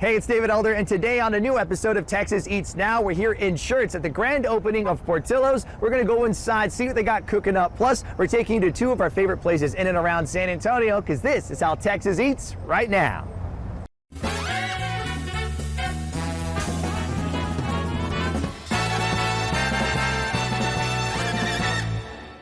Hey, it's David Elder, and today on a new episode of Texas Eats Now, we're here in Schertz at the grand opening of Portillo's. We're gonna go inside, see what they got cooking up. Plus, we're taking you to two of our favorite places in and around San Antonio, because this is how Texas eats right now.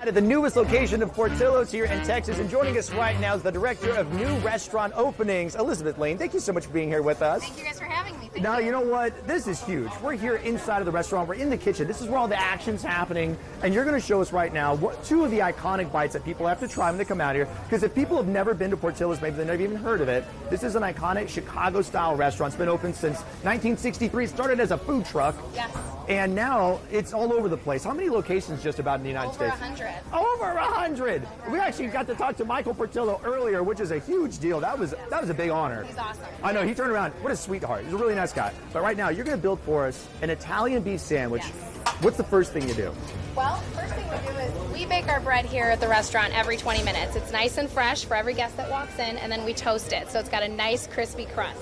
At the newest location of Portillo's here in Texas, and joining us right now is the director of new restaurant openings, Elizabeth Lane. Thank you so much for being here with us. Thank you guys for having me. Now, you know what? This is huge. We're here inside of the restaurant. We're in the kitchen. This is where all the action's happening, and you're going to show us right now two of the iconic bites that people have to try when they come out here. Because if people have never been to Portillo's, maybe they've never even heard of it, this is an iconic Chicago-style restaurant. It's been open since 1963. It started as a food truck. Yes. And now it's all over the place. How many locations just about in the United States? Over 100. Over 100. We actually got to talk to Michael Portillo earlier, which is a huge deal. That was a big honor. He's awesome. I know, he turned around. What a sweetheart. He's a really nice guy. But right now, you're going to build for us an Italian beef sandwich. Yes. What's the first thing you do? Well, first thing we do is we bake our bread here at the restaurant every 20 minutes. It's nice and fresh for every guest that walks in, and then we toast it, so it's got a nice crispy crust.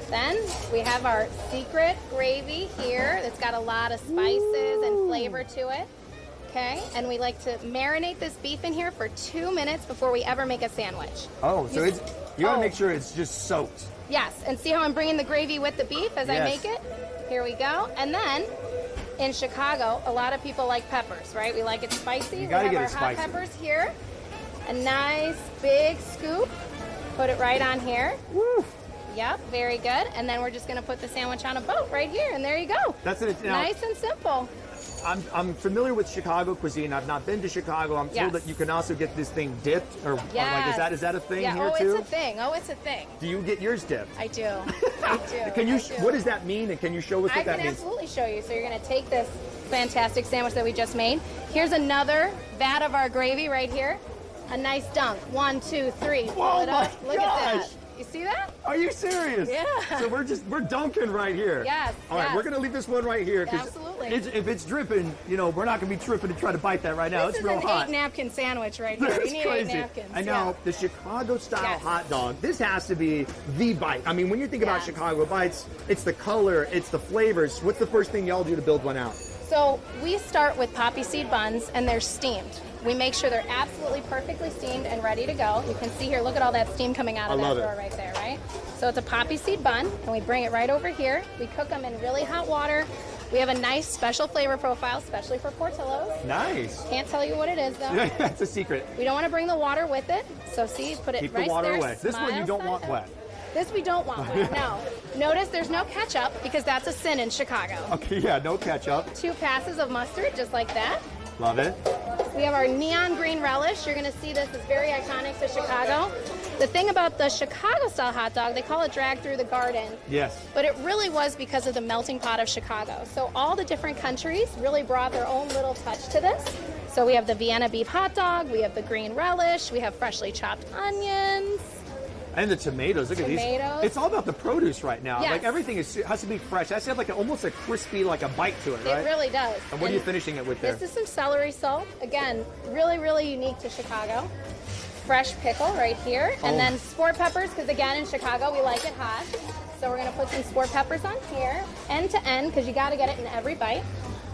Then we have our secret gravy here that's got a lot of spices and flavor to it. Okay, and we like to marinate this beef in here for 2 minutes before we ever make a sandwich. Oh, so you gotta make sure it's just soaked. Yes, and see how I'm bringing the gravy with the beef as I make it? Here we go. And then in Chicago, a lot of people like peppers, right? We like it spicy. You gotta we have get it our spicy. hot peppers here. A nice big scoop. Put it right on here. Woo. Yep, very good. And then we're just gonna put the sandwich on a boat right here, and there you go. That's it. Now, Nice and simple. I'm familiar with Chicago cuisine. I've not been to Chicago. I'm told that you can also get this thing dipped, or Yes. like, is that a thing here oh, too? it's a thing. Oh, it's a thing. Do you get yours dipped? I do. I do. Can you? I do. What does that mean? And can you show us what I that can means? absolutely show you. So you're going to take this fantastic sandwich that we just made. Here's another vat of our gravy right here. A nice dunk. 1, 2, 3. Pull Oh it up. my Look gosh. at that. You see that? Are you serious? Yeah. So we're dunking right here. Yes, All right, yes. we're gonna leave this one right here. Absolutely. If it's dripping, you know, we're not gonna be tripping to try to bite that right now. This It's is real an hot. 8-napkin sandwich right here. That's You need crazy. 8 napkins. And now the Chicago style Yes. hot dog. This has to be the bite. I mean, when you think about Yes. Chicago bites, it's the color, it's the flavors. What's the first thing y'all do to build one out? So we start with poppy seed buns, and they're steamed. We make sure they're absolutely perfectly steamed and ready to go. You can see here, look at all that steam coming out of that drawer right there, right? So it's a poppy seed bun, and we bring it right over here. We cook them in really hot water. We have a nice special flavor profile, especially for Portillo's. Nice. Can't tell you what it is, though. Yeah, that's a secret. We don't want to bring the water with it, so see, put it Keep right the water there. away. This one you Smile, don't want smile. wet. This we don't want wet, no. Notice there's no ketchup, because that's a sin in Chicago. Okay, yeah, no ketchup. 2 passes of mustard, just like that. Love it. We have our neon green relish. You're going to see this is very iconic to Chicago. The thing about the Chicago-style hot dog, they call it drag through the garden. Yes. But it really was because of the melting pot of Chicago. So all the different countries really brought their own little touch to this. So we have the Vienna beef hot dog, we have the green relish, we have freshly chopped onions. And the tomatoes, look at these. It's all about the produce right now. Yes. Like everything has to be fresh. It has to have like almost a crispy, like a bite to it, right? It really does. And what are you finishing it with there? This is some celery salt. Again, really, really unique to Chicago. Fresh pickle right here. And then sport peppers, because again, in Chicago, we like it hot. So we're going to put some sport peppers on here, end to end, because you got to get it in every bite.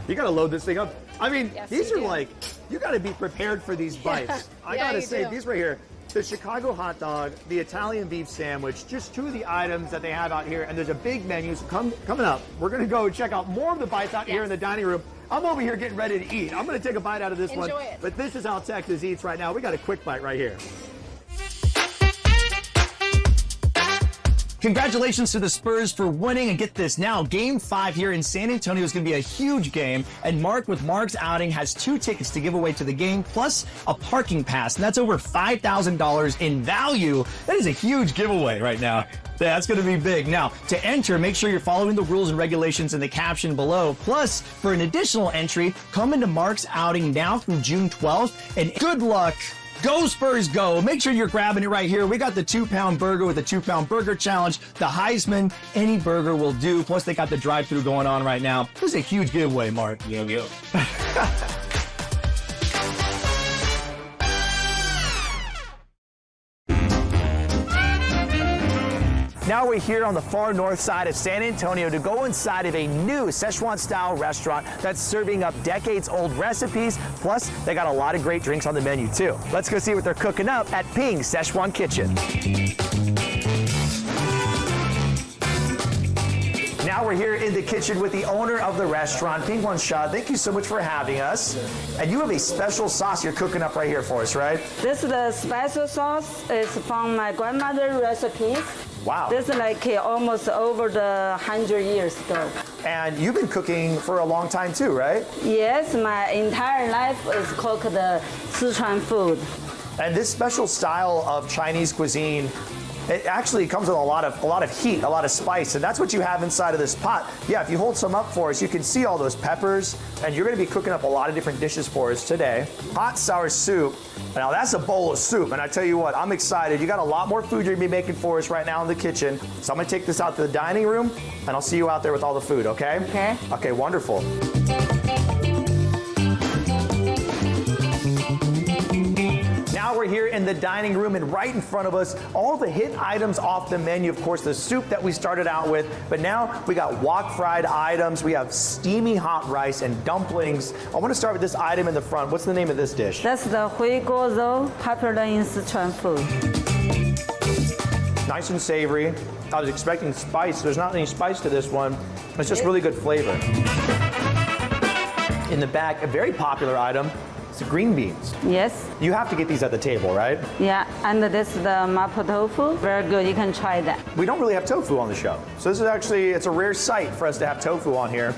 You got to load this thing up. I mean, Yes, these you are do. like, you got to be prepared for these bites. I Yeah, got to you say, do. these right here, the Chicago hot dog, the Italian beef sandwich, just two of the items that they have out here. And there's a big menu. So coming up, we're going to go check out more of the bites out here in the dining room. I'm over here getting ready to eat. I'm going to take a bite out of this one. Enjoy it. But this is how Texas eats right now. We got a quick bite right here. Congratulations to the Spurs for winning, and get this now, Game 5 here in San Antonio is going to be a huge game, and Mark with Mark's Outing has 2 tickets to give away to the game, plus a parking pass, and that's over $5,000 in value. That is a huge giveaway right now. Yeah, that's going to be big. Now, to enter, make sure you're following the rules and regulations in the caption below. Plus, for an additional entry, come into Mark's Outing now through June 12th, and good luck. Go Spurs, go. Make sure you're grabbing it right here. We got the 2-pound burger with the 2-pound burger challenge, the Heisman, any burger will do. Plus, they got the drive-thru going on right now. This is a huge giveaway, Mark. Yo. Now Now we're here on the far north side of San Antonio to go inside of a new Szechuan-style restaurant that's serving up decades-old recipes, plus they got a lot of great drinks on the menu too. Let's go see what they're cooking up at PING'S Sichuan Kitchen. Now we're here in the kitchen with the owner of the restaurant, Ping Sha. Thank you so much for having us. And you have a special sauce you're cooking up right here for us, right? This is the special sauce. It's from my grandmother's recipes. Wow. This is like almost over the 100 years ago. And you've been cooking for a long time too, right? Yes, my entire life is cook the Sichuan food. And this special style of Chinese cuisine, it actually comes with a lot of heat, a lot of spice, and that's what you have inside of this pot. Yeah, if you hold some up for us, you can see all those peppers, and you're gonna be cooking up a lot of different dishes for us today. Hot sour soup. Now that's a bowl of soup, and I tell you what, I'm excited. You got a lot more food you're gonna be making for us right now in the kitchen. So I'm gonna take this out to the dining room, and I'll see you out there with all the food, okay? Okay. Okay, wonderful. Now we're here in the dining room, and right in front of us, all the hit items off the menu. Of course, the soup that we started out with, but now we got wok fried items. We have steamy hot rice and dumplings. I want to start with this item in the front. What's the name of this dish? That's the hui guozhou, popular in Sichuan food. Nice and savory. I was expecting spice. There's not any spice to this one. It's just really good flavor. In the back, a very popular item. It's the green beans. Yes. You have to get these at the table, right? Yeah, and this is the mapo tofu. Very good. You can try that. We don't really have tofu on the show. So this is actually, it's a rare sight for us to have tofu on here.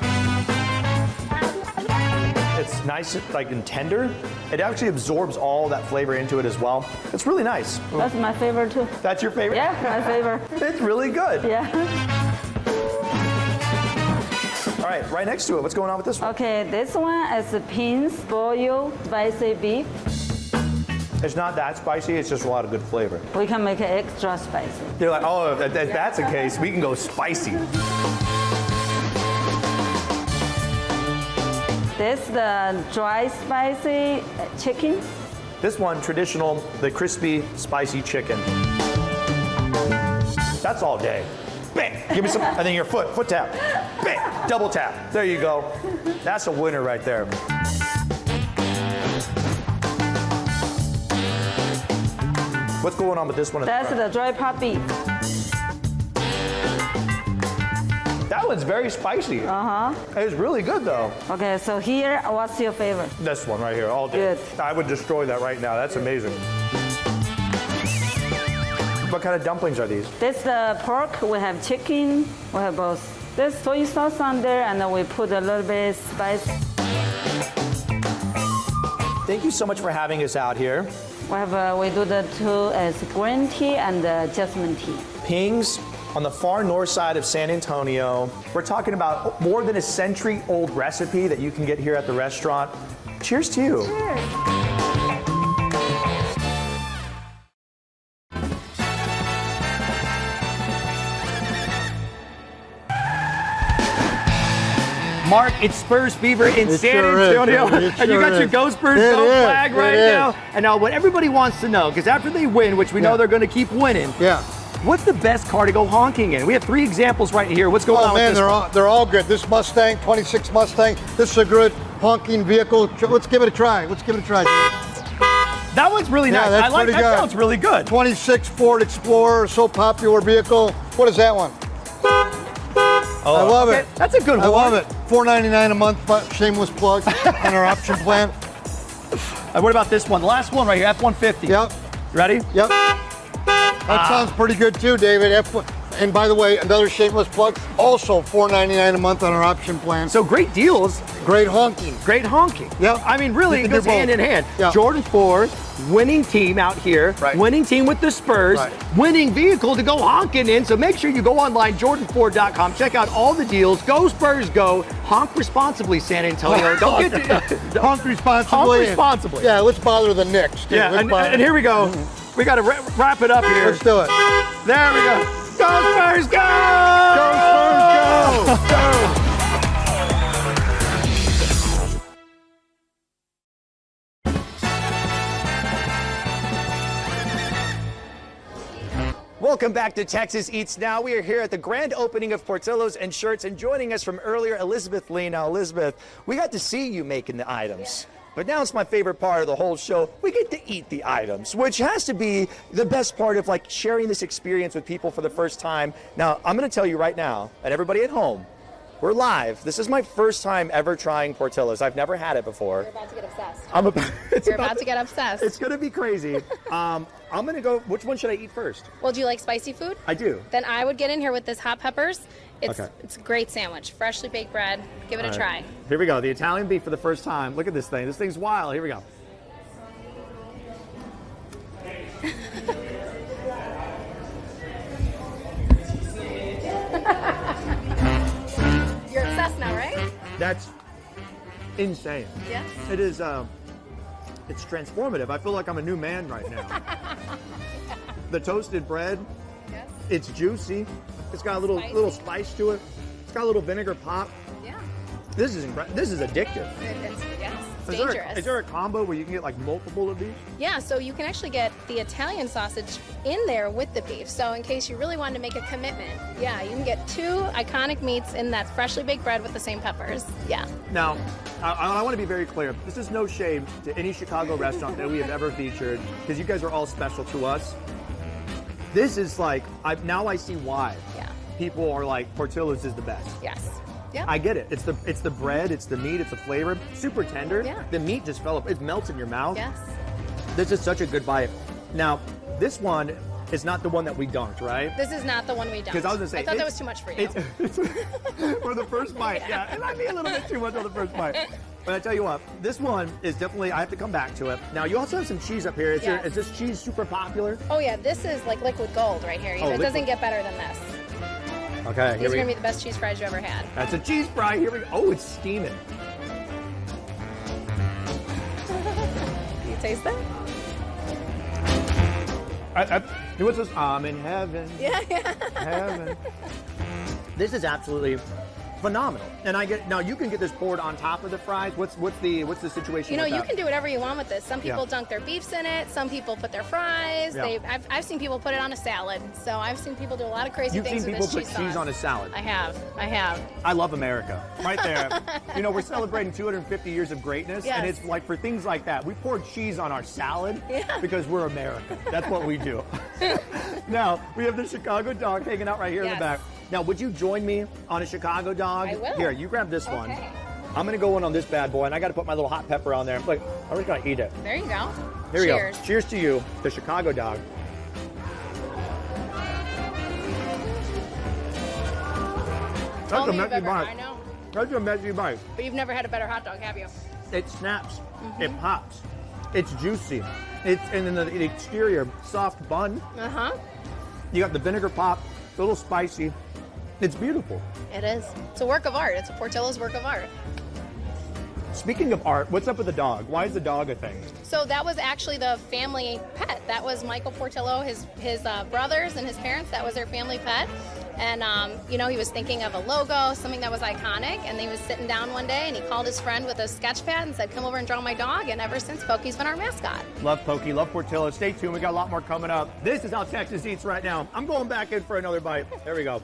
It's nice, like, and tender. It actually absorbs all that flavor into it as well. It's really nice. That's my favorite too. That's your favorite? Yeah, my favorite. It's really good. Yeah. All right, right next to it, what's going on with this one? Okay, this one is PING'S boiled spicy beef. It's not that spicy, it's just a lot of good flavor. We can make it extra spicy. You're like, oh, if that's the case, we can go spicy. This is the dry spicy chicken. This one, traditional, the crispy, spicy chicken. That's all day. Bang, give me some, and then your foot tap. Bang, double tap. There you go. That's a winner right there. What's going on with this one? That's the dry pot beef. That one's very spicy. It's really good though. Okay, so here, what's your favorite? This one right here, all day. Good. I would destroy that right now. That's amazing. What kind of dumplings are these? This is the pork. We have chicken. We have both. There's soy sauce on there, and then we put a little bit spice. Thank you so much for having us out here. We do the two as green tea and jasmine tea. Ping's on the far north side of San Antonio. We're talking about more than a century-old recipe that you can get here at the restaurant. Cheers to you. Cheers. Mark, it's Spurs fever in San sure Antonio, is. and you got your Go Spurs It Go is. flag right It now. is. And now what everybody wants to know, because after they win, which we know they're going to keep winning, Yeah. what's the best car to go honking in? We have 3 examples right here. What's going on Oh man, with this one? they're all good. This Mustang, 26 Mustang, this is a good honking vehicle. Let's give it a try. Let's give it a try. That one's really Yeah, nice. that's I like pretty that. good. Sounds really good. 26 Ford Explorer, so popular vehicle. What is that one? Oh, I love okay. it. That's a good one. I love it. $4.99 a month, but shameless plug on our option plan. And what about this one? The last one right here, F-150. Yep, Ready? yep. That sounds pretty good too, David. And by the way, another shameless plug, also $4.99 a month on our option plan. So great deals, Great honking. great honking. Yep. I mean, really, You it can goes do both. hand in hand. Yeah. Jordan Ford, winning team out here, Right. winning team with the Spurs, Right. winning vehicle to go honking in. So make sure you go online, jordanford.com, check out all the deals. Go Spurs, go. Honk responsibly, San Antonio. Don't get Honk responsibly. Honk responsibly. Yeah, let's bother the Knicks. Too. Yeah, Let's bother and here we go. We got to wrap it up here. Let's do it. There we go. Go Spurs, go! Go Spurs, go! Go! Welcome Welcome back to Texas Eats Now. We are here at the grand opening of Portillo's and Schertz, and joining us from earlier, Elizabeth Lee. Now, Elizabeth, we got to see you making the items. But now it's my favorite part of the whole show. We get to eat the items, which has to be the best part of like sharing this experience with people for the first time. Now, I'm going to tell you right now, and everybody at home, we're live. This is my first time ever trying Portillo's. I've never had it before. You're about to get obsessed. You're about to get obsessed. It's going to be crazy. I'm going to go, which one should I eat first? Well, do you like spicy food? I do. Then I would get in here with this hot peppers. It's Okay. it's a great sandwich. Freshly baked bread. Give it a try. Here we go. The Italian beef for the first time. Look at this thing. This thing's wild. Here we go. You're obsessed now, right? That's insane. Yes. It is, it's transformative. I feel like I'm a new man right now. The toasted bread, Yes. it's juicy. It's got a little spice to it. It's got a little vinegar pop. Yeah. This is This is addictive. It's dangerous. Is there a combo where you can get like multiple of these? Yeah, so you can actually get the Italian sausage in there with the beef. So in case you really wanted to make a commitment, yeah, you can get 2 iconic meats in that freshly baked bread with the same peppers. Yeah. Now, I want to be very clear. This is no shade to any Chicago restaurant that we have ever featured, because you guys are all special to us. This is like, now I see why people are like, Portillo's is the best. Yes. Yeah. I get it. It's the bread, it's the meat, it's the flavor. Super tender. Yeah. The meat just it melts in your mouth. Yes. This is such a good bite. Now, this one is not the one that we dunked, right? This is not the one we dunked. Because I was gonna say, I thought that was too much for you. It's for the first bite. Yeah, it might be a little bit too much on the first bite. But I tell you what, this one is definitely, I have to come back to it. Now, you also have some cheese up here. Yes. Is this cheese super popular? Oh yeah, this is like liquid gold right here. It doesn't get better than this. Okay, These are gonna be the best cheese fries you ever had. That's a cheese fry. Here we go. Oh, it's steaming. You taste that? What's this? I'm in heaven. Yeah. Heaven. This is absolutely phenomenal. And now you can get this poured on top of the fries. What's the situation? You know, with you that? can do whatever you want with this. Some people dunk their beefs in it. Some people put their fries. Yeah. I've seen people put it on a salad. So I've seen people do a lot of crazy You've things seen with people this put cheese cheese sauce. on a salad. I have. I love America. Right there. You know, we're celebrating 250 years of greatness. Yes. And it's like for things like that, we pour cheese on our salad because we're America. That's what we do. Now, we have the Chicago dog hanging out right here in the back. Now, would you join me on a Chicago dog? I will. Here, you grab this one. Okay. I'm going to go in on this bad boy, and I got to put my little hot pepper on there. Like, I'm just going to eat it. There you go. Here we Cheers. go. Cheers to you, the Chicago dog. That's a messy bite. I know. That's a messy bite. But you've never had a better hot dog, have you? It snaps. It pops. It's juicy. And then the exterior, soft bun. Uh-huh. You got the vinegar pop. It's a little spicy. It's beautiful. It is. It's a work of art. It's a Portillo's work of art. Speaking of art, what's up with the dog? Why is the dog a thing? So that was actually the family pet. That was Michael Portillo, his brothers and his parents. That was their family pet. And, you know, he was thinking of a logo, something that was iconic. And he was sitting down one day and he called his friend with a sketch pad and said, come over and draw my dog. And ever since, Pokey's been our mascot. Love Pokey, love Portillo. Stay tuned. We got a lot more coming up. This is how Texas eats right now. I'm going back in for another bite. There we go.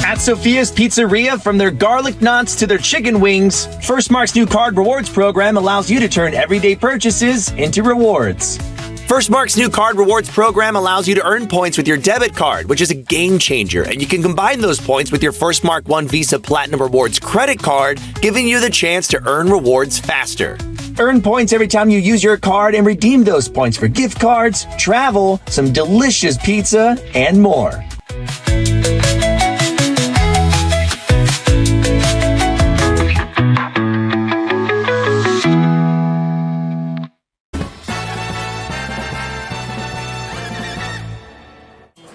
At Sophia's Pizzeria, from their garlic knots to their chicken wings, First Mark's new card rewards program allows you to turn everyday purchases into rewards. First Mark's new card rewards program allows you to earn points with your debit card, which is a game changer, and you can combine those points with your First Mark One Visa Platinum Rewards credit card, giving you the chance to earn rewards faster. Earn points every time you use your card and redeem those points for gift cards, travel, some delicious pizza, and more.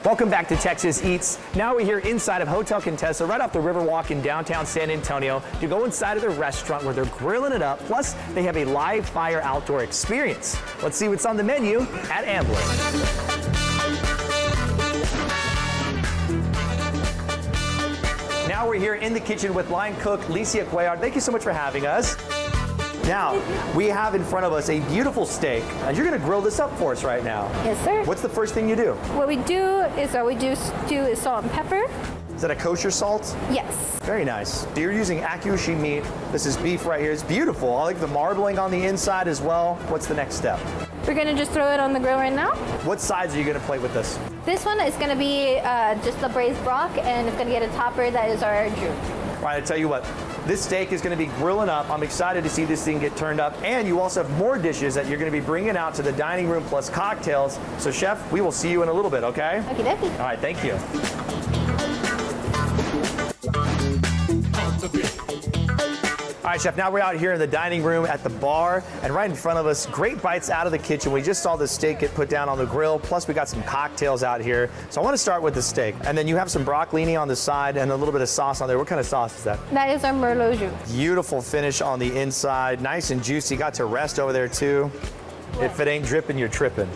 Welcome back to Texas Eats. Now we're here inside of Hotel Contessa, right off the Riverwalk in downtown San Antonio, to go inside of their restaurant where they're grilling it up. Plus, they have a live fire outdoor experience. Let's see what's on the menu at Ambler. Now now we're here in the kitchen with line cook Licia Cuellar. Thank you so much for having us. Now, we have in front of us a beautiful steak, and you're gonna grill this up for us right now. Yes, sir. What's the first thing you do? What we do is salt and pepper. Is that a kosher salt? Yes. Very nice. So you're using Akushi meat. This is beef right here. It's beautiful. I like the marbling on the inside as well. What's the next step? We're gonna just throw it on the grill right now. What sides are you gonna plate with this? This one is gonna be just the braised brock, and it's gonna get a topper that is our jus. All right, I tell you what, this steak is gonna be grilling up. I'm excited to see this thing get turned up. And you also have more dishes that you're gonna be bringing out to the dining room plus cocktails. So chef, we will see you in a little bit, okay? Okie dokie. All right, thank you. All right, chef, now we're out here in the dining room at the bar, and right in front of us, great bites out of the kitchen. We just saw the steak get put down on the grill, plus we got some cocktails out here. So I want to start with the steak, and then you have some broccolini on the side and a little bit of sauce on there. What kind of sauce is that? That is our Merlot jus. Beautiful finish on the inside, nice and juicy. Got to rest over there too. If it ain't dripping, you're tripping.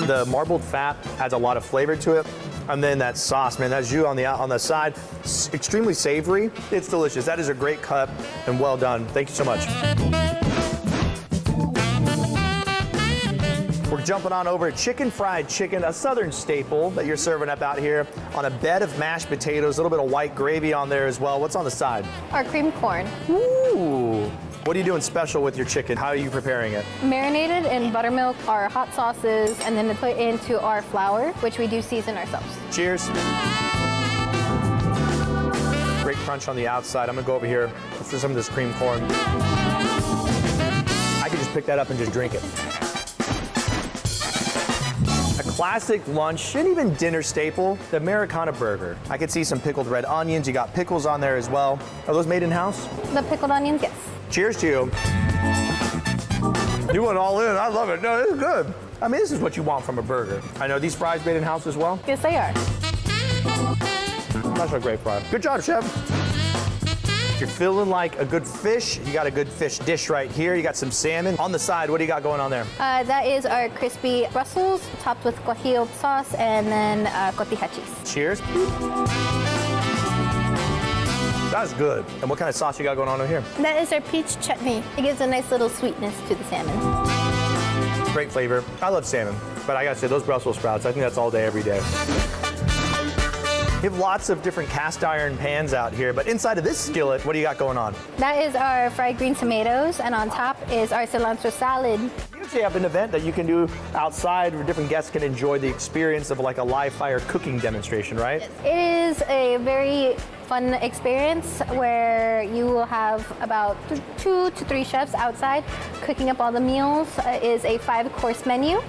The marbled fat adds a lot of flavor to it. And then that sauce, man, that jus on the side, extremely savory. It's delicious. That is a great cut and well done. Thank you so much. We're jumping on over chicken fried chicken, a southern staple that you're serving up out here on a bed of mashed potatoes, a little bit of white gravy on there as well. What's on the side? Our cream corn. Ooh. What are you doing special with your chicken? How are you preparing it? Marinated in buttermilk, our hot sauces, and then put into our flour, which we do season ourselves. Cheers. Great crunch on the outside. I'm gonna go over here for some of this cream corn. I could just pick that up and just drink it. A classic lunch and even dinner staple, the Americana burger. I could see some pickled red onions. You got pickles on there as well. Are those made in-house? The pickled onions, yes. Cheers to you. You went all in. I love it. No, it's good. I mean, this is what you want from a burger. I know these fries made in-house as well. Yes, they are. That's a great fry. Good job, chef. If you're feeling like a good fish, you got a good fish dish right here. You got some salmon. On the side, what do you got going on there? That is our crispy Brussels, topped with guajillo sauce, and then cotija cheese. Cheers. That's good. And what kind of sauce you got going on over here? That is our peach chutney. It gives a nice little sweetness to the salmon. Great flavor. I love salmon, but I gotta say, those Brussels sprouts, I think that's all day, every day. You have lots of different cast iron pans out here, but inside of this skillet, what do you got going on? That is our fried green tomatoes, and on top is our cilantro salad. You usually have an event that you can do outside where different guests can enjoy the experience of like a live fire cooking demonstration, right? It is a very fun experience where you will have about 2 to 3 chefs outside cooking up all the meals. It is a 5-course menu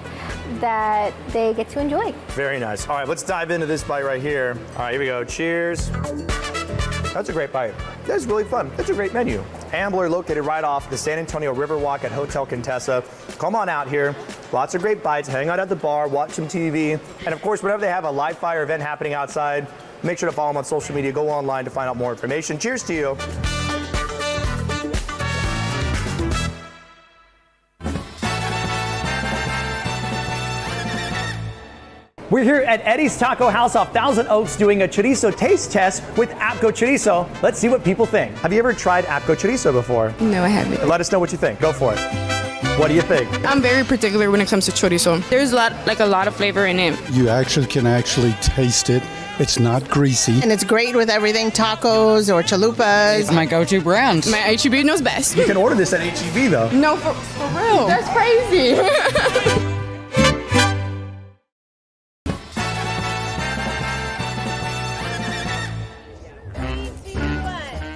that they get to enjoy. Very nice. All right, let's dive into this bite right here. All right, here we go. Cheers. That's a great bite. That's really fun. That's a great menu. Ambler, located right off the San Antonio Riverwalk at Hotel Contessa. Come on out here. Lots of great bites. Hang out at the bar, watch some TV. And of course, whenever they have a live fire event happening outside, make sure to follow them on social media. Go online to find out more information. Cheers to you. We're here at Eddie's Taco House off Thousand Oaks doing a chorizo taste test with Abco Chorizo. Let's see what people think. Have you ever tried Abco Chorizo before? No, I haven't. Let us know what you think. Go for it. What do you think? I'm very particular when it comes to chorizo. There's a lot of flavor in it. You can actually taste it. It's not greasy. And it's great with everything, tacos or chalupas. It's my go-to brand. My H-E-B knows best. You can order this at H-E-B though. No, for real. That's crazy.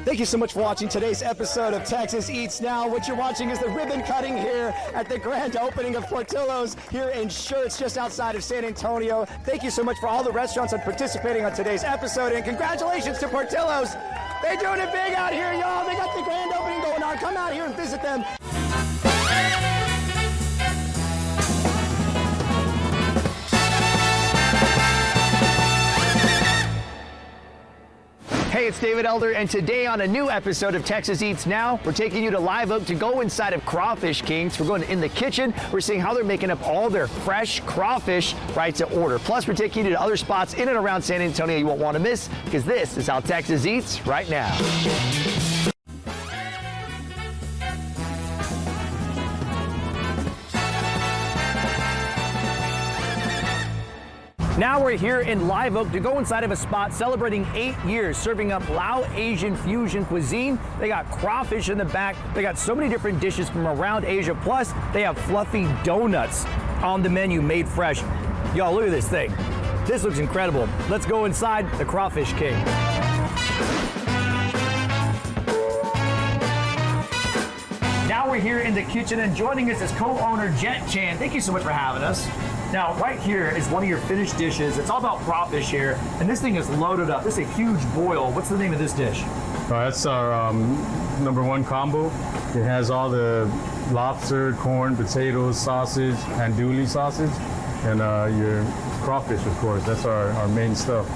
Thank you so much for watching today's episode of Texas Eats Now. What you're watching is the ribbon cutting here at the grand opening of Portillo'S here in Schertz, just outside of San Antonio. Thank you so much for all the restaurants on participating on today's episode, and congratulations to Portillo'S. They're doing it big out here, y'all. They got the grand opening going on. Come out here and visit them. Hey, it's David Elder, and today on a new episode of Texas Eats Now, we're taking you to Live Oak to go inside of Crawfish King's. We're going in the kitchen. We're seeing how they're making up all their fresh crawfish right to order. Plus, we're taking you to other spots in and around San Antonio you won't want to miss, because this is how Texas eats right now. Now we're here in Live Oak to go inside of a spot celebrating 8 years serving up Lao Asian fusion cuisine. They got crawfish in the back. They got so many different dishes from around Asia. Plus, they have fluffy donuts on the menu made fresh. Y'all, look at this thing. This looks incredible. Let's go inside the Crawfish King. Now we're here in the kitchen, and joining us is co-owner Jet Chan. Thank you so much for having us. Now, right here is one of your finished dishes. It's all about crawfish here, and this thing is loaded up. This is a huge boil. What's the name of this dish? That's our #1 combo. It has all the lobster, corn, potatoes, sausage, andouille sausage, and your crawfish, of course. That's our main stuff.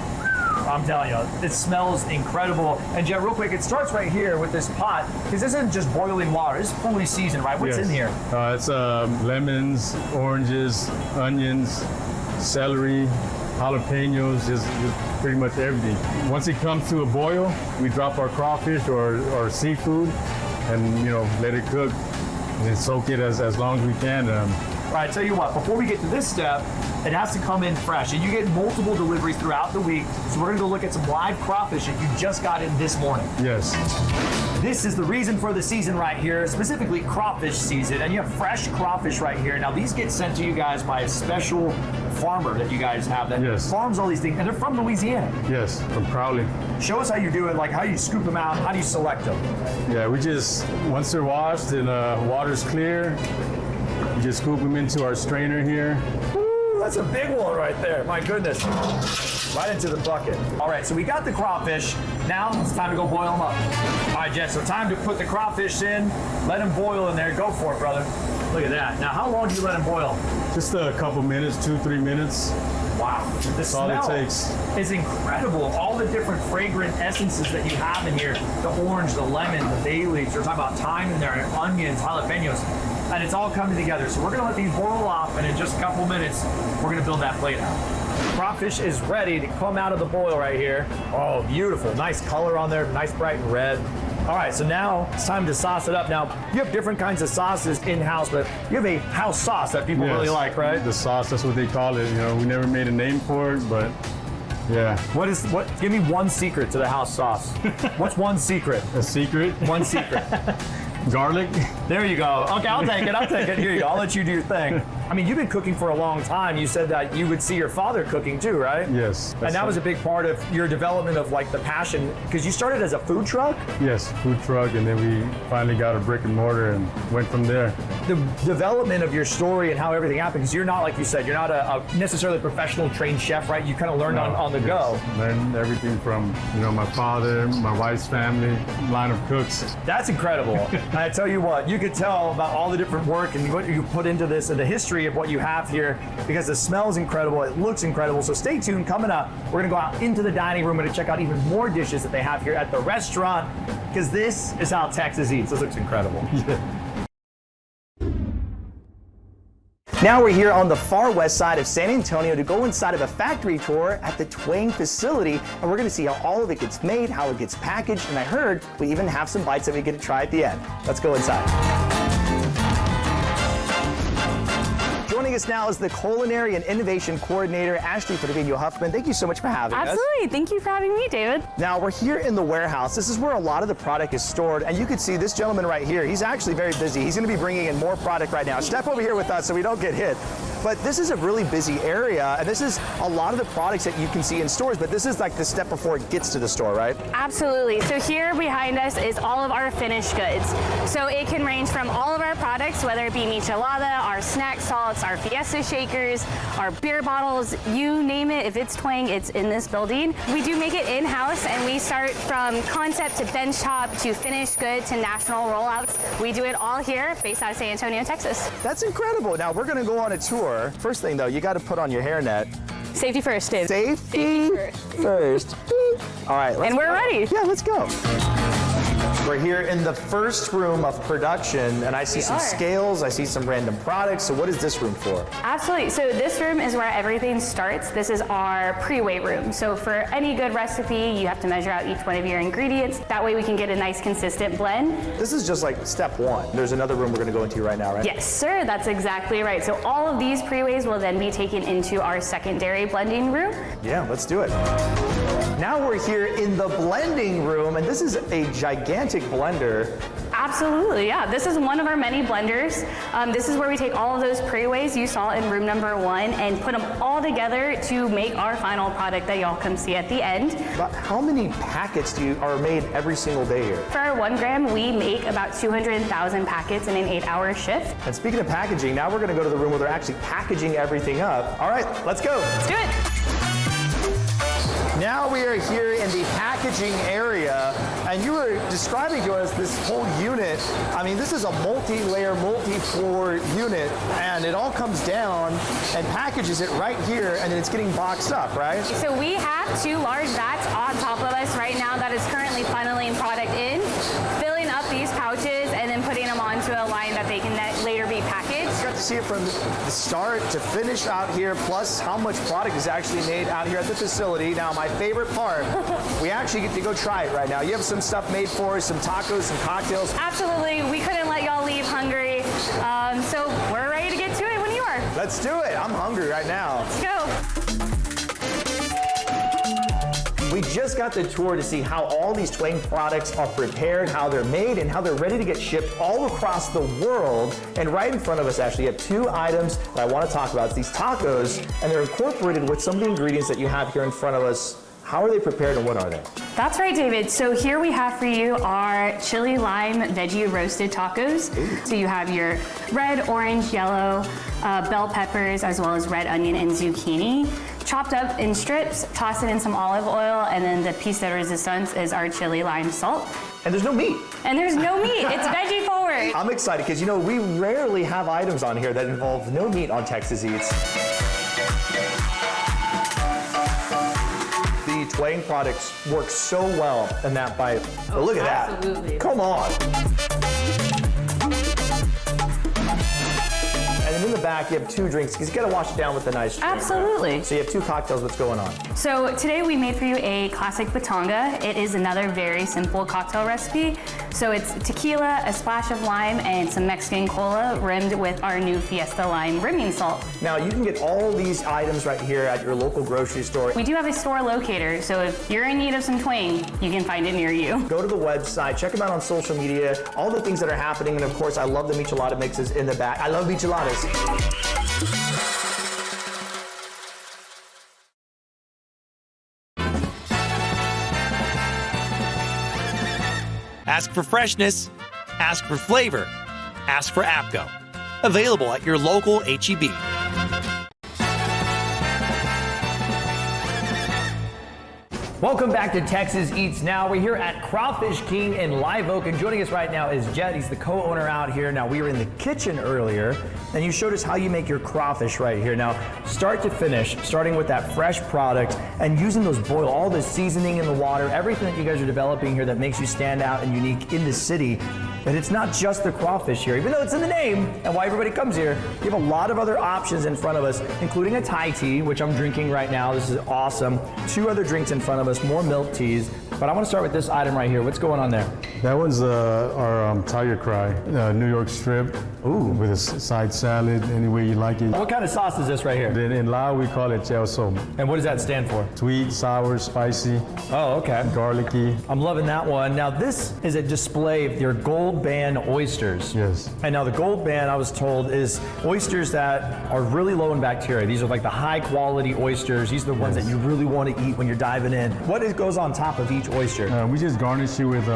I'm telling you, it smells incredible. And Jet, real quick, it starts right here with this pot, because this isn't just boiling water. It's fully seasoned, right? What's in here? It's lemons, oranges, onions, celery, jalapenos, just pretty much everything. Once it comes to a boil, we drop our crawfish or seafood and, let it cook and soak it as long as we can. All right, tell you what, before we get to this step, it has to come in fresh, and you get multiple deliveries throughout the week. So we're gonna go look at some live crawfish that you just got in this morning. Yes. This is the reason for the season right here, specifically crawfish season, and you have fresh crawfish right here. Now these get sent to you guys by a special farmer that you guys have that farms all these things, and they're from Louisiana. Yes, from Crowley. Show us how you do it, like how you scoop them out, how do you select them? Yeah, we just, once they're washed and water's clear, we just scoop them into our strainer here. That's a big one right there. My goodness. Right into the bucket. All right, so we got the crawfish. Now it's time to go boil them up. All right, Jet, so time to put the crawfish in. Let them boil in there. Go for it, brother. Look at that. Now, how long do you let them boil? Just a couple minutes, 2-3 minutes. Wow. The smell all it takes. is incredible. All the different fragrant essences that you have in here. The orange, the lemon, the bay leaves. We're talking about thyme in there, and onions, jalapenos. And it's all coming together. So we're gonna let these boil off, and in just a couple minutes, we're gonna build that plate out. Crawfish is ready to come out of the boil right here. Oh, beautiful. Nice color on there, nice bright red. All right, so now it's time to sauce it up. Now, you have different kinds of sauces in-house, but you have a house sauce that people really like, right? The sauce, that's what they call it. We never made a name for it, but yeah. Give me one secret to the house sauce. What's one secret? A secret? One secret. Garlic. There you go. Okay, I'll take it. Here you go. I'll let you do your thing. I mean, you've been cooking for a long time. You said that you would see your father cooking too, right? Yes. And that was a big part of your development of like the passion, because you started as a food truck? Yes, food truck, and then we finally got a brick and mortar and went from there. The development of your story and how everything happened, because you're not, like you said, you're not a necessarily professional trained chef, right? You kind of learned on the go. Learned everything from, my father, my wife's family, line of cooks. That's incredible. And I tell you what, you could tell about all the different work and what you put into this and the history of what you have here, because the smell is incredible, it looks incredible. So stay tuned. Coming up, we're gonna go out into the dining room and to check out even more dishes that they have here at the restaurant, because this is how Texas eats. This looks incredible. Now we're here on the far west side of San Antonio to go inside of a factory tour at the Twang facility, and we're going to see how all of it gets made, how it gets packaged, and I heard we even have some bites that we get to try at the end. Let's go inside. Joining us now is the Culinary and Innovation Coordinator, Ashley Huffman. Thank you so much for having us. Absolutely. Thank you for having me, David. Now, we're here in the warehouse. This is where a lot of the product is stored, and you can see this gentleman right here. He's actually very busy. He's going to be bringing in more product right now. Step over here with us so we don't get hit. But this is a really busy area, and this is a lot of the products that you can see in stores, but this is like the step before it gets to the store, right? Absolutely. So here behind us is all of our finished goods. So it can range from all of our products, whether it be michelada, our snack salts, our fiesta shakers, our beer bottles, you name it. If it's Twang, it's in this building. We do make it in-house, and we start from concept to bench top to finished good to national rollouts. We do it all here based out of San Antonio, Texas. That's incredible. Now we're going to go on a tour. First thing though, you got to put on your hairnet. Safety first, Dave. Safety first. All right, And we're ready. Yeah, let's go. We're here in the first room of production, and I see some scales, I see some random products. So what is this room for? Absolutely. So this room is where everything starts. This is our pre-weigh room. So for any good recipe, you have to measure out each one of your ingredients. That way we can get a nice consistent blend. This is just like step one. There's another room we're going to go into right now, right? Yes, sir. That's exactly right. So all of these pre-weighs will then be taken into our secondary blending room. Yeah, let's do it. Now we're here in the blending room, and this is a gigantic blender. Absolutely, yeah. This is one of our many blenders. This is where we take all of those pre-weighs you saw in room number 1 and put them all together to make our final product that y'all come see at the end. About how many packets are made every single day here? For our 1 gram, we make about 200,000 packets in an 8-hour shift. And speaking of packaging, now we're going to go to the room where they're actually packaging everything up. All right, let's go. Let's do it. Now we are here in the packaging area, and you were describing to us this whole unit. I mean, this is a multi-layer, multi-floor unit, and it all comes down and packages it right here, and then it's getting boxed up, right? So we have 2 large vats on top of us right now that is currently funneling product in, filling up these pouches, and then putting them onto a line that they can later be packaged. You got to see it from the start to finish out here, plus how much product is actually made out here at the facility. Now, my favorite part, we actually get to go try it right now. You have some stuff made for us, some tacos, some cocktails. Absolutely. We couldn't let y'all leave hungry. So we're ready to get to it when you are. Let's do it. I'm hungry right now. Let's go. We just got the tour to see how all these Twang products are prepared, how they're made, and how they're ready to get shipped all across the world. And right in front of us, actually, you have 2 items that I want to talk about. It's these tacos, and they're incorporated with some of the ingredients that you have here in front of us. How are they prepared, and what are they? That's right, David. So here we have for you our chili lime veggie roasted tacos. Ooh. So you have your red, orange, yellow, bell peppers, as well as red onion and zucchini. Chopped up in strips, toss it in some olive oil, and then the piece de resistance is our chili lime salt. And there's no meat. And there's no meat. It's veggie forward. I'm excited because, you know, we rarely have items on here that involve no meat on Texas Eats. The Twang products work so well in that bite. Oh, look at absolutely. that. Come on. And then in the back, you have 2 drinks because you got to wash it down with a nice drink. Absolutely. Right? So you have 2 cocktails. What's going on? So today we made for you a classic batanga. It is another very simple cocktail recipe. So it's tequila, a splash of lime, and some Mexican cola rimmed with our new Fiesta lime rimming salt. Now you can get all these items right here at your local grocery store. We do have a store locator, so if you're in need of some Twang, you can find it near you. Go to the website, check them out on social media, all the things that are happening, and of course I love the michelada mixes in the back. I love micheladas. Ask for freshness, ask for flavor, ask for Abco. Available at your local H-E-B. Welcome back to Texas Eats Now. We're here at Crawfish King in Live Oak, and joining us right now is Jed. He's the co-owner out here. Now, we were in the kitchen earlier, and you showed us how you make your crawfish right here. Now, start to finish, starting with that fresh product and using those all the seasoning in the water, everything that you guys are developing here that makes you stand out and unique in the city. And it's not just the crawfish here, even though it's in the name and why everybody comes here. You have a lot of other options in front of us, including a Thai tea, which I'm drinking right now. This is awesome. 2 other drinks in front of us, more milk teas. But I want to start with this item right here. What's going on there? That one's our Tiger Cry, New York strip. Ooh. With a side salad, any way you like it. What kind of sauce is this right here? Then in Lao, we call it Chao Som. And what does that stand for? Sweet, sour, spicy. Oh, okay. Garlicky. I'm loving that one. Now, this is a display of your Gold Band oysters. Yes. And now the Gold Band, I was told, is oysters that are really low in bacteria. These are like the high quality oysters. These are the ones that you really want to eat when you're diving in. What goes on top of each oyster? We just garnish it with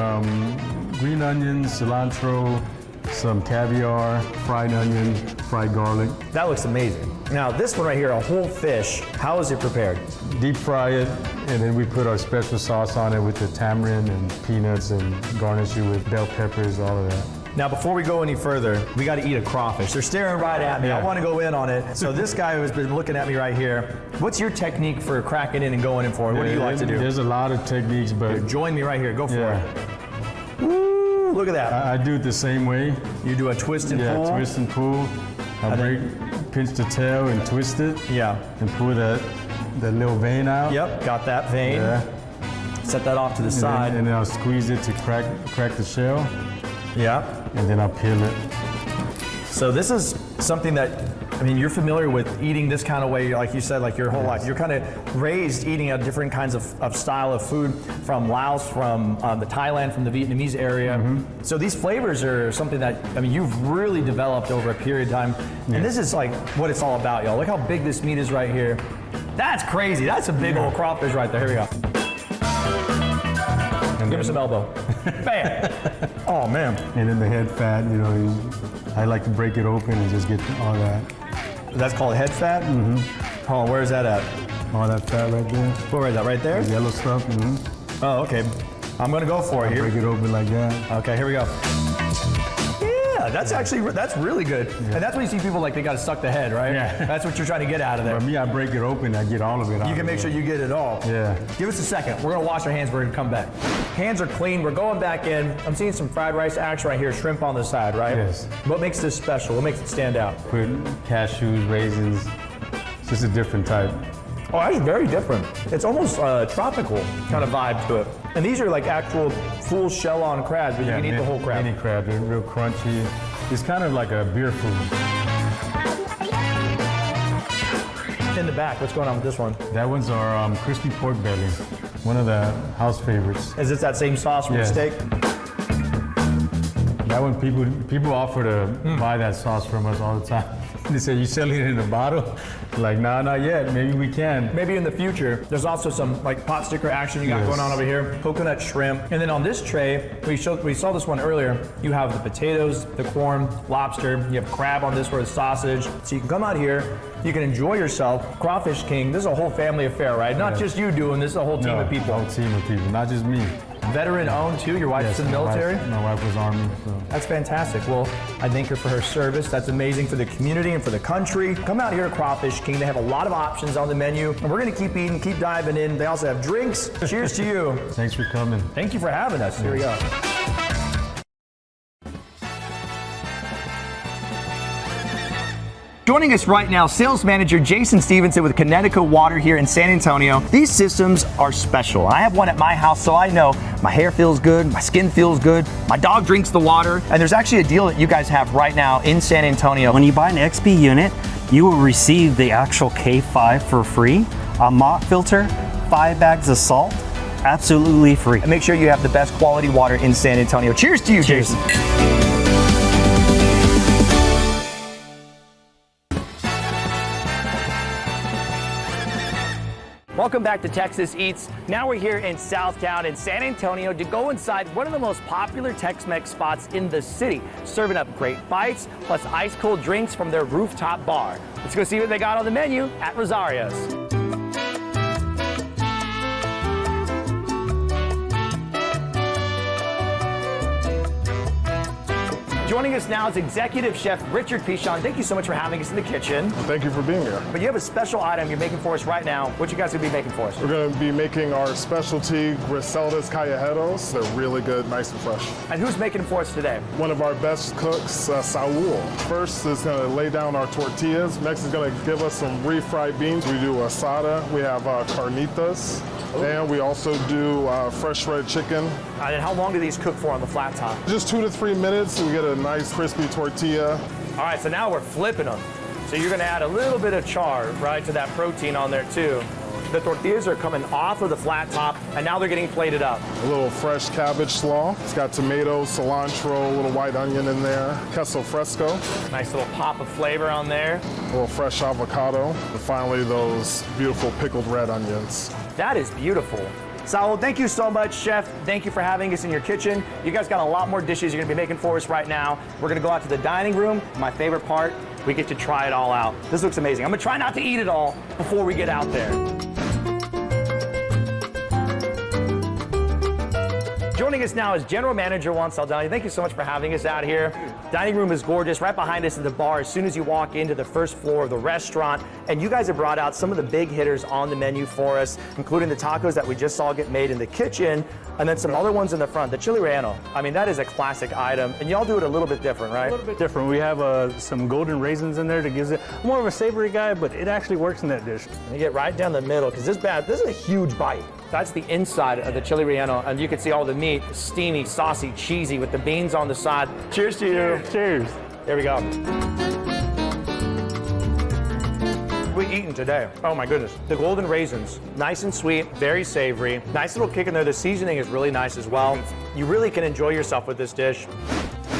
green onions, cilantro, some caviar, fried onion, fried garlic. That looks amazing. Now this one right here, a whole fish, how is it prepared? Deep fry it, and then we put our special sauce on it with the tamarind and peanuts and garnish it with bell peppers, all of that. Now, before we go any further, we got to eat a crawfish. They're staring right at me. Yeah. I want to go in on it. So this guy who's been looking at me right here, what's your technique for cracking in and going in for it? What do you like to do? There's a lot of techniques, but Join me right here. Go for yeah. it. Woo, look at that. I do it the same way. You do a twist and pull? Yeah, twist and pull. Pinch the tail and twist it. Yeah. And pull that little vein out. Yep, got that vein. Yeah. Set that off to the side. And then I'll squeeze it to crack the shell. Yeah. And then I'll peel it. So this is something that, I mean, you're familiar with eating this kind of way, like you said, like your whole life. You're kind of raised eating a different kinds of style of food from Laos, from the Thailand, from the Vietnamese area. So these flavors are something that, I mean, you've really developed over a period of time. And this is like what it's all about, y'all. Look how big this meat is right here. That's crazy. That's a big old crawfish right there. Here we go. Give her some elbow. Bam. Oh, man. And then the head fat, you know, I like to break it open and just get all that. That's called head fat? Oh, where's that at? All that fat right there. Where is that? Right there? The yellow stuff. Oh, okay. I'm gonna go for it here. Break it open like that. Okay, here we go. Yeah, that's really good. Yeah. And that's when you see people like they gotta suck the head, right? Yeah. That's what you're trying to get out of there. For me, I break it open, I get all of it out. You can make sure you get it all. Yeah. Give us a second. We're gonna wash our hands, we're gonna come back. Hands are clean, we're going back in. I'm seeing some fried rice action right here, shrimp on the side, right? Yes. What makes this special? What makes it stand out? Put cashews, raisins, it's just a different type. Oh, that's very different. It's almost tropical kind of vibe to it. And these are like actual full shell on crabs, but you can eat the whole crab. Mini crab, they're real crunchy. It's kind of like a beer food. In the back, what's going on with this one? That one's our crispy pork belly, one of the house favorites. Is this that same sauce from the steak? That one, people offer to buy that sauce from us all the time. They say, you selling it in a bottle? Like, nah, not yet. Maybe we can. Maybe in the future. There's also some like pot sticker action you got going on over here. Coconut shrimp. And then on this tray, we saw this one earlier. You have the potatoes, the corn, lobster. You have crab on this for the sausage. So you can come out here. You can enjoy yourself. Crawfish King, this is a whole family affair, right? Not just you doing this, is a whole team of people. A whole team of people, not just me. Veteran owned too? Your wife's in the military? My wife was Army. So. That's fantastic. Well, I thank her for her service. That's amazing for the community and for the country. Come out here to Crawfish King. They have a lot of options on the menu. And we're going to keep eating, keep diving in. They also have drinks. Cheers to you. Thanks for coming. Thank you for having us. Here we go. Joining us right now, sales manager Jason Stevenson with Connecticut Water here in San Antonio. These systems are special. I have one at my house, so I know my hair feels good, my skin feels good, my dog drinks the water, and there's actually a deal that you guys have right now in San Antonio. When you buy an XP unit, you will receive the actual K5 for free, a mop filter, 5 bags of salt, absolutely free. And make sure you have the best quality water in San Antonio. Cheers to you, Jason. Welcome back to Texas Eats. Now we're here in Southtown in San Antonio to go inside one of the most popular Tex-Mex spots in the city, serving up great bites plus ice cold drinks from their rooftop bar. Let's go see what they got on the menu at Rosario's. Joining us now is Executive Chef Richard Pichon. Thank you so much for having us in the kitchen. Well, thank you for being here. But you have a special item you're making for us right now. What you guys going to be making for us? We're going to be making our specialty griseldas callejeros. They're really good, nice and fresh. And who's making them for us today? One of our best cooks, Saul. First is going to lay down our tortillas. Next is going to give us some refried beans. We do asada. We have carnitas. And we also do fresh red chicken. And how long do these cook for on the flat top? Just 2 to 3 minutes. We get a nice crispy tortilla. All right, so now we're flipping them. So you're gonna add a little bit of char, right, to that protein on there too. The tortillas are coming off of the flat top, and now they're getting plated up. A little fresh cabbage slaw. It's got tomatoes, cilantro, a little white onion in there, queso fresco. Nice little pop of flavor on there. A little fresh avocado. And finally, those beautiful pickled red onions. That is beautiful. Saul, thank you so much, Chef. Thank you for having us in your kitchen. You guys got a lot more dishes you're gonna be making for us right now. We're gonna go out to the dining room. My favorite part, we get to try it all out. This looks amazing. I'm gonna try not to eat it all before we get out there. Joining Joining us now is General Manager Juan Saldana. Thank you so much for having us out here. Dining room is gorgeous. Right behind us is the bar as soon as you walk into the first floor of the restaurant. And you guys have brought out some of the big hitters on the menu for us, including the tacos that we just saw get made in the kitchen, and then some other ones in the front. The chili relleno. I mean, that is a classic item. And y'all do it a little bit different, right? A little bit different. We have some golden raisins in there that gives it more of a savory guy, but it actually works in that dish. You get right down the middle, because this is a huge bite. That's the inside of the chili relleno, and you can see all the meat, steamy, saucy, cheesy, with the beans on the side. Cheers to you. Cheers. Here we go. We eating today? Oh my goodness. The golden raisins, nice and sweet, very savory. Nice little kick in there. The seasoning is really nice as well. You really can enjoy yourself with this dish.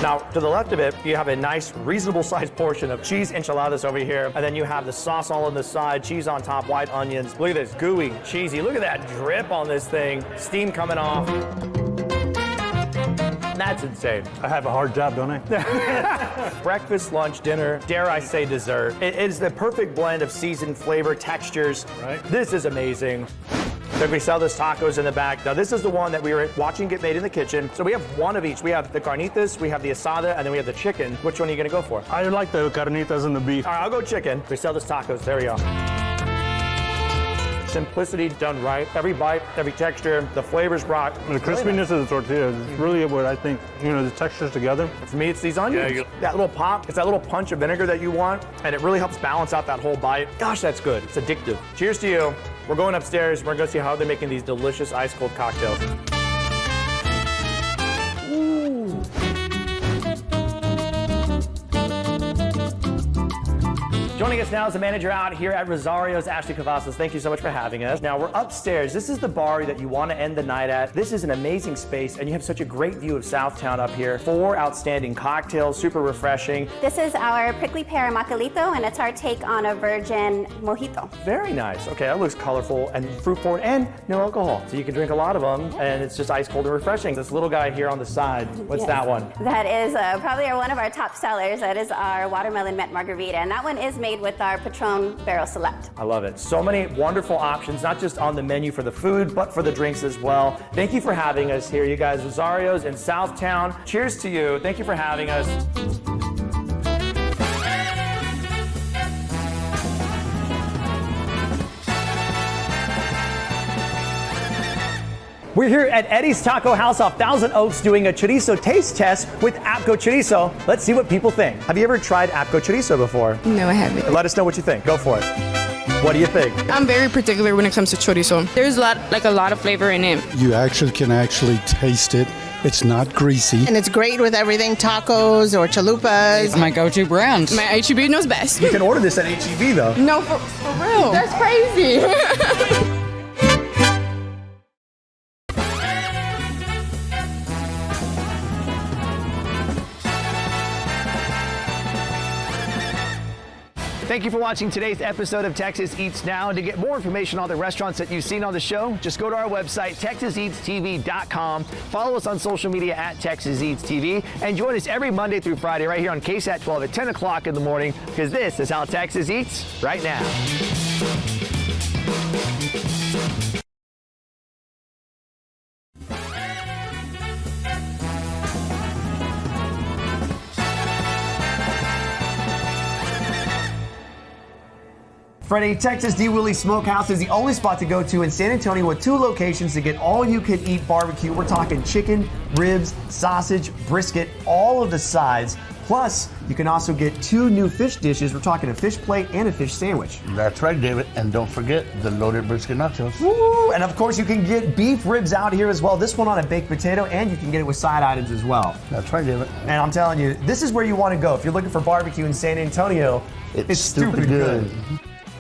Now, to the left of it, you have a nice, reasonable-sized portion of cheese enchiladas over here, and then you have the sauce all on the side, cheese on top, white onions. Look at this, gooey, cheesy. Look at that drip on this thing. Steam coming off. That's insane. I have a hard job, don't I? Breakfast, lunch, dinner, dare I say dessert. It is the perfect blend of seasoned flavor, textures. Right. This is amazing. So we sell those tacos in the back. Now this is the one that we were watching get made in the kitchen. So we have one of each. We have the carnitas, we have the asada, and then we have the chicken. Which one are you gonna go for? I like the carnitas and the beef. All right, I'll go chicken. We sell those tacos, there we go. Simplicity done right. Every bite, every texture, the flavors brought. The crispiness of the tortillas is really what I think, the textures together. For me, it's these onions. That little pop, it's that little punch of vinegar that you want, and it really helps balance out that whole bite. Gosh, that's good. It's addictive. Cheers to you. We're going upstairs. We're going to see how they're making these delicious ice-cold cocktails. Ooh. Joining us now is the manager out here at Rosario's, Ashley Cavazos. Thank you so much for having us. Now, we're upstairs. This is the bar that you want to end the night at. This is an amazing space, and you have such a great view of Southtown up here. 4 outstanding cocktails, super refreshing. This is our prickly pear macalito, and it's our take on a virgin mojito. Very nice. Okay, that looks colorful and fruit forward and no alcohol. So you can drink a lot of them, and it's just ice cold and refreshing. This little guy here on the side, what's that one? That is probably one of our top sellers. That is our watermelon met margarita, and that one is made with our Patron Barrel Select. I love it. So many wonderful options, not just on the menu for the food, but for the drinks as well. Thank you for having us here, you guys. Rosario's in Southtown. Cheers to you. Thank you for having us. We're here at Eddie's Taco House off Thousand Oaks doing a chorizo taste test with Abco Chorizo. Let's see what people think. Have you ever tried Abco Chorizo before? No, I haven't. Let us know what you think. Go for it. What do you think? I'm very particular when it comes to chorizo. There's a lot of flavor in it. You can taste it. It's not greasy. And it's great with everything, tacos or chalupas. It's my go-to brand. My HEB knows best. You can order this at HEB though. No, for real. That's crazy. Thank you for watching today's episode of Texas Eats Now. And to get more information on the restaurants that you've seen on the show, just go to our website, TexasEatsTV.com. Follow us on social media at Texas Eats TV. And join us every Monday through Friday right here on KSAT 12 at 10 o'clock in the morning, because this is how Texas eats right now. Freddie, Texas D. Willie's Smokehouse is the only spot to go to in San Antonio with 2 locations to get all-you-can-eat barbecue. We're talking chicken, ribs, sausage, brisket, all of the sides. Plus, you can also get 2 new fish dishes. We're talking a fish plate and a fish sandwich. That's right, David. And don't forget the loaded brisket nachos. Woo! And of course, you can get beef ribs out here as well. This one on a baked potato, and you can get it with side items as well. That's right, David. And I'm telling you, this is where you want to go. If you're looking for barbecue in San Antonio, it's stupid good.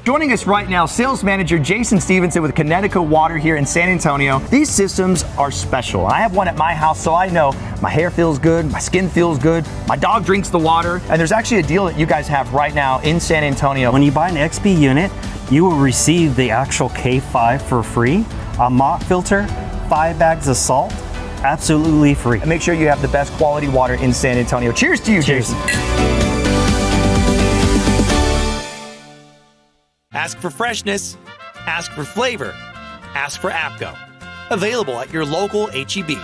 Joining us right now, sales manager Jason Stevenson with Connecticut Water here in San Antonio. These systems are special. I have one at my house, so I know my hair feels good, my skin feels good, my dog drinks the water, and there's actually a deal that you guys have right now in San Antonio. When you buy an XP unit, you will receive the actual K5 for free, a mop filter, 5 bags of salt, absolutely free. And make sure you have the best quality water in San Antonio. Cheers to you, Jason. Ask for freshness, ask for flavor, ask for Abco. Available at your local HEB.